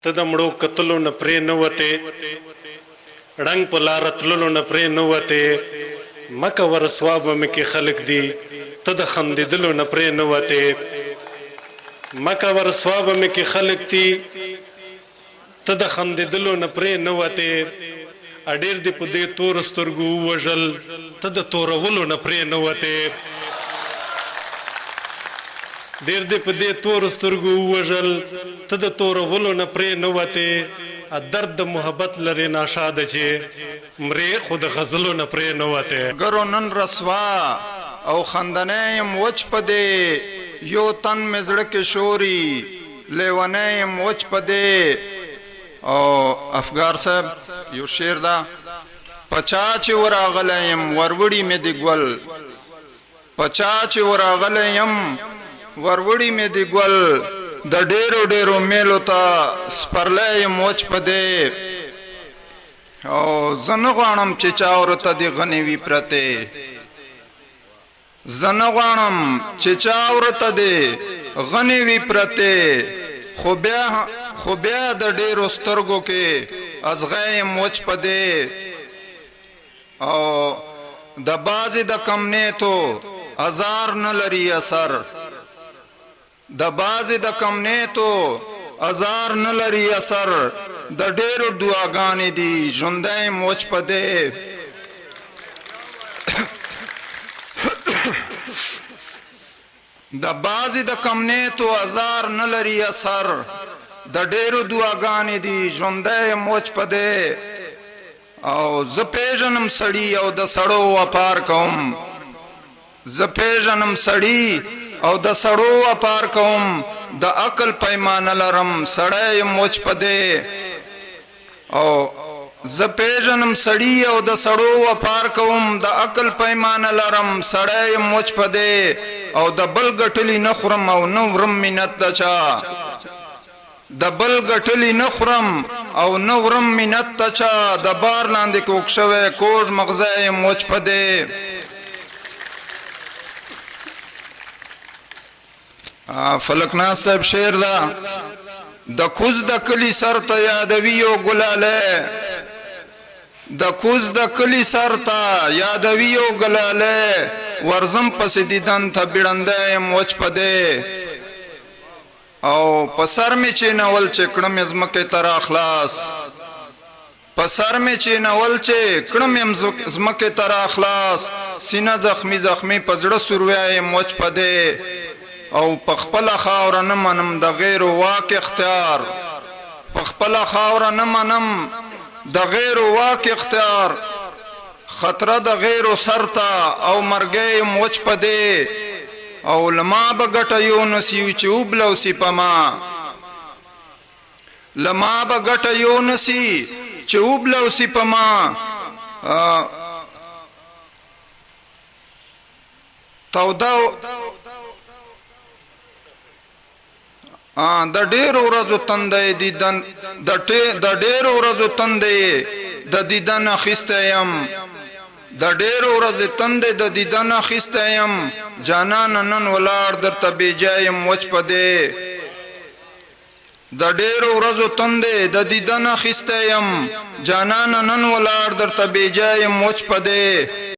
ته د مړو کتلو نه پرې نه وتې ړنګ په لاره تللو نه پرې نه وتې مکه ورسوا به مې کې خلک دي ته د خندېدلو نه پرې نه وتې مکه ورسوا به مې کې خلک دي ته د خندېدلو نه پرې نه وتې اډېر دې په دې تور سترګو ووژل ته د تورولو نه پرې نه وتې ډېر دې په دې تور سترګو ووژل ته د تورولو نه پرې نه وتې درد د محبت لرې ناشاده چې مرې خو د غزلو نه پرې نه وتې ګرو نن رسوا او خندنی یم وچ په دې یو تن مې زړه کې شوري لیونی یم وچ په دې او افګار صاحب یو شعر ده پچا چې ورغلی یم وروړي مې د ګل پچا چې ورغلی یم وروړي مې د ګل د ډېرو ډېرو میلو ته سپرلی یم وچ په دې او زه نه غواړم چې چا ورته د غنې وي پرتې زه نه غواړم چې چا ورته د غنې وي پرتې خو بیا د ډېرو سترګو کې ازغی یم وچ په دې او د بعضې د کم نیتو ازار نه لري اثر د بعضې د کم نیتو ازار نه لري اثر د ډېرو دعاګانې دي ژوندی یم وچ په دې د بعضې د کم نیتو ازار نه لري اثر د ډېرو دعاګانې دي ژوندی یم وچ په دې او زه پیژنم سړي او د سړو وپار کوم زه پیژنم سړي او د سړو وپار کوم د عقل پیمانه لرم سړی یم وچ په دې او زه پیژنم سړي او د سړو وپار کوم د عقل پیمانه لرم سړی یم وچ په دې او د بل ګټلي نه خورم او نه ورم منت د چا د بل ګټلي نه خورم او نه ورم منت د چا د بار لاندې کوږ شوی کوږ مغزی یم وچ په دې فلکناز صاحب شعر ده د کوز د کلی سر ته یادوي یو ګلالی د کوز د کلی سر ته یادوي یو ګلالی ورزم پسې دیدن ته بیړنده یم وچ په دې او په سر مې چې نول چې کړم یې ځمکې ته راخلاص په سر مې چې نول چې کړم یې ځمکې ته راخلاص سینه زخمي زخمي په زړه سوروی یم وچ په دې او په خپله خاوره نه منم د غیرو واک اختیار په خپله خاوره نه منم د غیرو واک اختیار خطره د غیرو سر ته او مرګی یم وچ په دې او لما به ګټه یو نسی چې وبلوسي په ما لما به ګټه یو نسی چې وبلوسي په ما د ډېرو ورځو تندی دیدن د ډېرو ورځو تندی د دیدن اخیستی یم د ډېرو ورځې تندی د دیدن اخیستی یم جانانه نن ولاړ درته بېجا یم وچ په دې د ډېرو ورځو تندی د دیدن اخیستی یم جانانه نن ولاړ درته بېجا یم وچ په دې